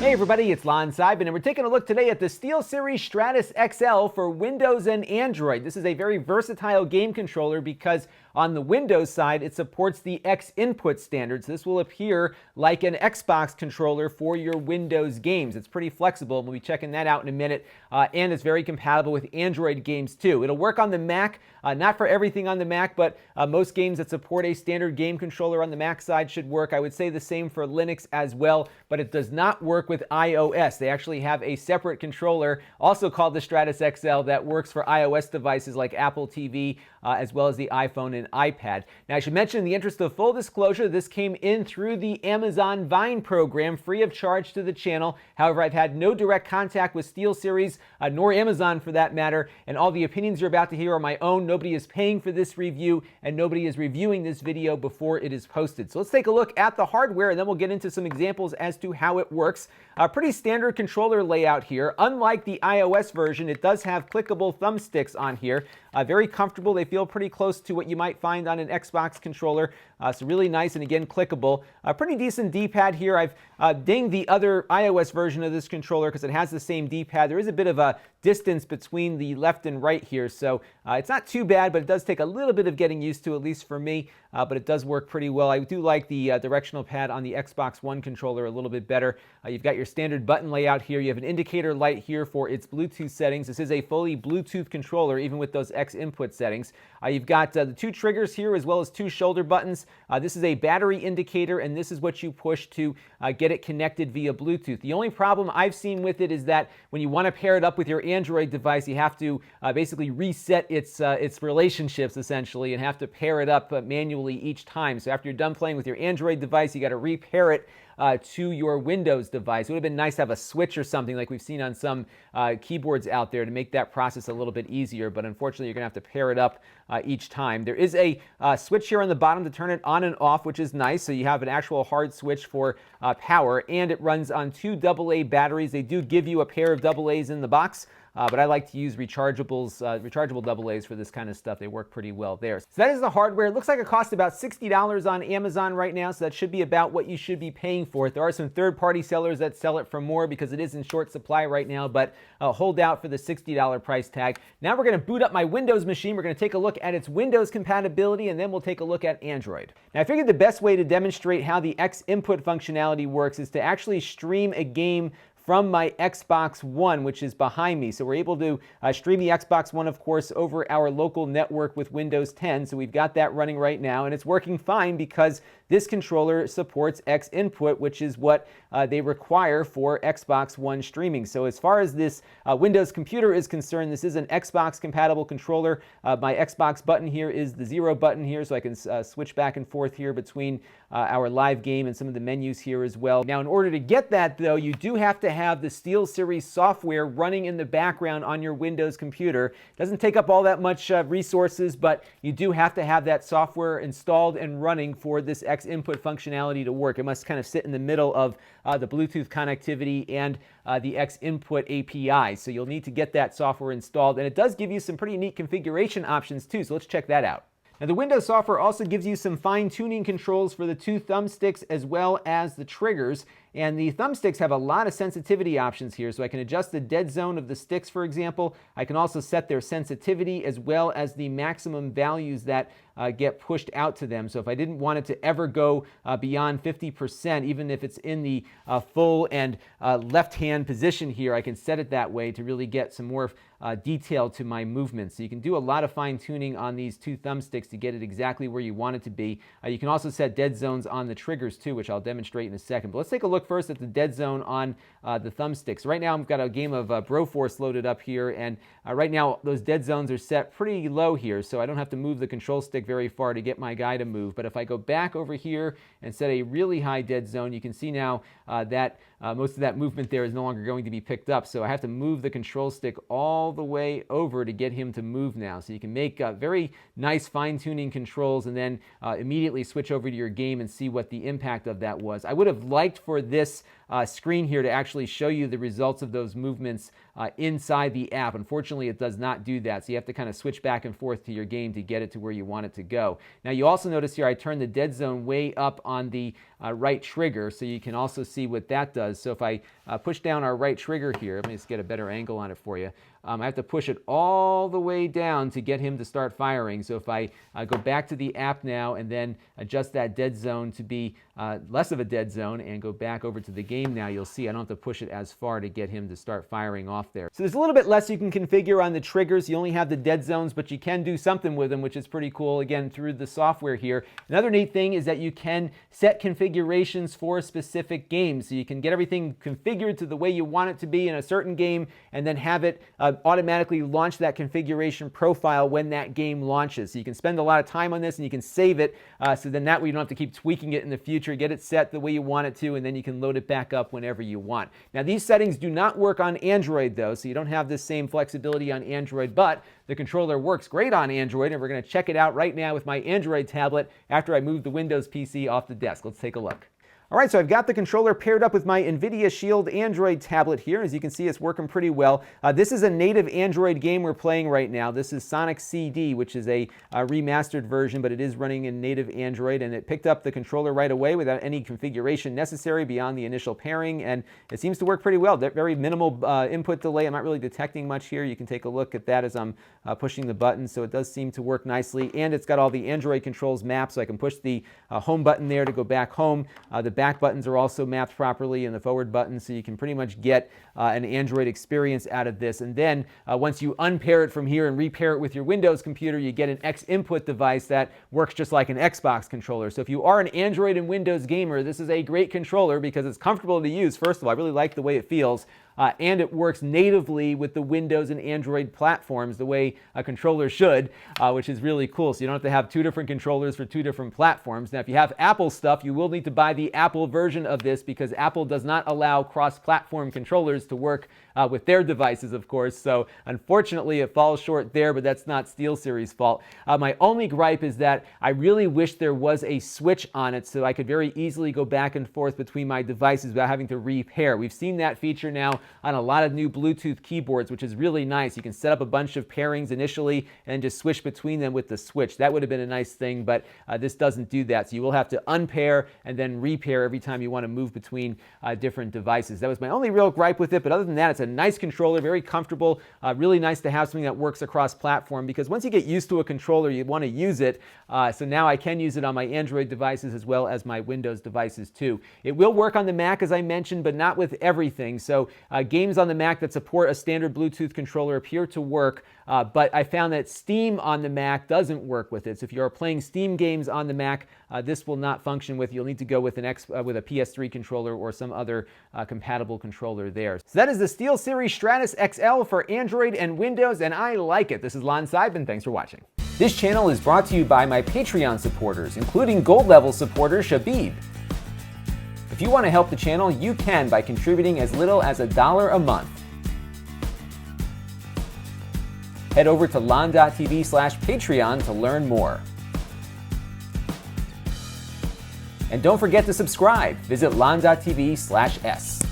Hey everybody, it's Lon.TV, and we're taking a look today at the Steelseries Stratus XL for Windows and Android. This is a very versatile game controller because on the Windows side, it supports the Xinput standards. This will appear like an Xbox controller for your Windows games. It's pretty flexible. We'll be checking that out in a minute, and it's very compatible with Android games too. It'll work on the Mac, not for everything on the Mac, but most games that support a standard game controller on the Mac side should work. I would say the same for Linux as well, but it does not work with iOS. They actually have a separate controller, also called the Stratus XL, that works for iOS devices like Apple TV, as well as the iPhone and iPad. Now, I should mention, in the interest of full disclosure, this came in through the Amazon Vine program, free of charge to the channel. However, I've had no direct contact with SteelSeries, nor Amazon for that matter, and all the opinions you're about to hear are my own. Nobody is paying for this review, and nobody is reviewing this video before it is posted. So let's take a look at the hardware, and then we'll get into some examples as to how it works. A pretty standard controller layout here. Unlike the iOS version, it does have clickable thumbsticks on here. Very comfortable. They feel pretty close to what you might find on an Xbox controller. So really nice, and again, clickable. A pretty decent D-pad here. I've dinged the other iOS version of this controller because it has the same D-pad. There is a bit of a distance between the left and right here, so it's not too bad, but it does take a little bit of getting used to, at least for me, but it does work pretty well. I do like the directional pad on the Xbox One controller a little bit better. You've got your standard button layout here. You have an indicator light here for its Bluetooth settings. This is a fully Bluetooth controller, even with those Xinput settings. You've got the two triggers here, as well as two shoulder buttons. This is a battery indicator, and this is what you push to get it connected via Bluetooth. The only problem I've seen with it is that when you want to pair it up with your Android device, you have to basically reset its relationships, essentially, and have to pair it up manually each time. So after you're done playing with your Android device, you got to repair it to your Windows device. It would have been nice to have a switch or something like we've seen on some keyboards out there to make that process a little bit easier, but unfortunately you're going to have to pair it up each time. There is a switch here on the bottom to turn it on and off, which is nice. So you have an actual hard switch for power, and it runs on two AA batteries. They do give you a pair of AA's in the box, but I like to use rechargeable AA's for this kind of stuff. They work pretty well there. So that is the hardware. It looks like it costs about $60 on Amazon right now, so that should be about what you should be paying for it. There are some third-party sellers that sell it for more because it is in short supply right now, but hold out for the $60 price tag. Now we're going to boot up my Windows machine. We're going to take a look at its Windows compatibility, and then we'll take a look at Android. Now, I figured the best way to demonstrate how the Xinput functionality works is to actually stream a game from my Xbox One, which is behind me. So we're able to stream the Xbox One, of course, over our local network with Windows 10. So we've got that running right now, and it's working fine because this controller supports Xinput, which is what they require for Xbox One streaming. So as far as this Windows computer is concerned, this is an Xbox compatible controller. My Xbox button here is the 0 button here, so I can switch back and forth here between our live game and some of the menus here as well. Now, in order to get that, though, you do have to have the SteelSeries software running in the background on your Windows computer. It doesn't take up all that much resources, but you do have to have that software installed and running for this Xinput functionality to work. It must kind of sit in the middle of the Bluetooth connectivity and the Xinput API. So you'll need to get that software installed, and it does give you some pretty neat configuration options too, so let's check that out. Now, the Windows software also gives you some fine-tuning controls for the two thumbsticks as well as the triggers. And the thumbsticks have a lot of sensitivity options here, so I can adjust the dead zone of the sticks, for example. I can also set their sensitivity as well as the maximum values that get pushed out to them. So if I didn't want it to ever go beyond 50%, even if it's in the full and left-hand position here, I can set it that way to really get some more detail to my movements. So you can do a lot of fine-tuning on these two thumbsticks to get it exactly where you want it to be. You can also set dead zones on the triggers too, which I'll demonstrate in a second. But let's take a look first at the dead zone on the thumbsticks. Right now I've got a game of Broforce loaded up here, and right now those dead zones are set pretty low here, so I don't have to move the control stick very far to get my guy to move. But if I go back over here and set a really high dead zone, you can see now that most of that movement there is no longer going to be picked up, so I have to move the control stick all the way over to get him to move now. So you can make very nice fine-tuning controls and then immediately switch over to your game and see what the impact of that was. I would have liked for this screen here to actually show you the results of those movements inside the app. Unfortunately, it does not do that, so you have to kind of switch back and forth to your game to get it to where you want it to go. Now, you also notice here I turned the dead zone way up on the right trigger, so you can also see what that does. So if I push down our right trigger here, let me just get a better angle on it for you. I have to push it all the way down to get him to start firing. So if I go back to the app now and then adjust that dead zone to be less of a dead zone and go back over to the game now, you'll see I don't have to push it as far to get him to start firing off there. So there's a little bit less you can configure on the triggers. You only have the dead zones, but you can do something with them, which is pretty cool, again, through the software here. Another neat thing is that you can set configurations for specific games. So you can get everything configured to the way you want it to be in a certain game and then have it automatically launch that configuration profile when that game launches. So you can spend a lot of time on this and you can save it, so then that way you don't have to keep tweaking it in the future. Get it set the way you want it to, and then you can load it back up whenever you want. Now, these settings do not work on Android though, so you don't have this same flexibility on Android, but the controller works great on Android, and we're going to check it out right now with my Android tablet after I move the Windows PC off the desk. Let's take a look. All right, so I've got the controller paired up with my NVIDIA Shield Android tablet here. As you can see, it's working pretty well. This is a native Android game we're playing right now. This is Sonic CD, which is a remastered version, but it is running in native Android, and it picked up the controller right away without any configuration necessary beyond the initial pairing, and it seems to work pretty well. Very minimal input delay. I'm not really detecting much here. You can take a look at that as I'm pushing the button, so it does seem to work nicely, and it's got all the Android controls mapped, so I can push the home button there to go back home. The back buttons are also mapped properly, and the forward button, so you can pretty much get an Android experience out of this. And then once you unpair it from here and repair it with your Windows computer, you get an Xinput device that works just like an Xbox controller. So if you are an Android and Windows gamer, this is a great controller because it's comfortable to use. First of all, I really like the way it feels. And it works natively with the Windows and Android platforms the way a controller should, which is really cool. So you don't have to have two different controllers for two different platforms. Now, if you have Apple stuff, you will need to buy the Apple version of this because Apple does not allow cross-platform controllers to work with their devices, of course. So unfortunately, it falls short there, but that's not Steelseries' fault. My only gripe is that I really wish there was a switch on it so I could very easily go back and forth between my devices without having to repair. We've seen that feature now on a lot of new Bluetooth keyboards, which is really nice. You can set up a bunch of pairings initially and just switch between them with the switch. That would have been a nice thing, but this doesn't do that. So you will have to unpair and then repair every time you want to move between different devices. That was my only real gripe with it, but other than that, it's a nice controller, very comfortable, really nice to have something that works across platform, because once you get used to a controller, you want to use it. So now I can use it on my Android devices as well as my Windows devices too. It will work on the Mac, as I mentioned, but not with everything. So games on the Mac that support a standard Bluetooth controller appear to work, but I found that Steam on the Mac doesn't work with it. So if you are playing Steam games on the Mac, this will not function with. You'll need to go with with a PS3 controller or some other compatible controller there. So that is the Steelseries Stratus XL for Android and Windows, and I like it. This is Lon.TV, thanks for watching. This channel is brought to you by my Patreon supporters, including gold level supporter Shabib. If you want to help the channel, you can by contributing as little as $1 a month. Head over to Lon.TV/Patreon to learn more. And don't forget to subscribe. Visit Lon.TV/S.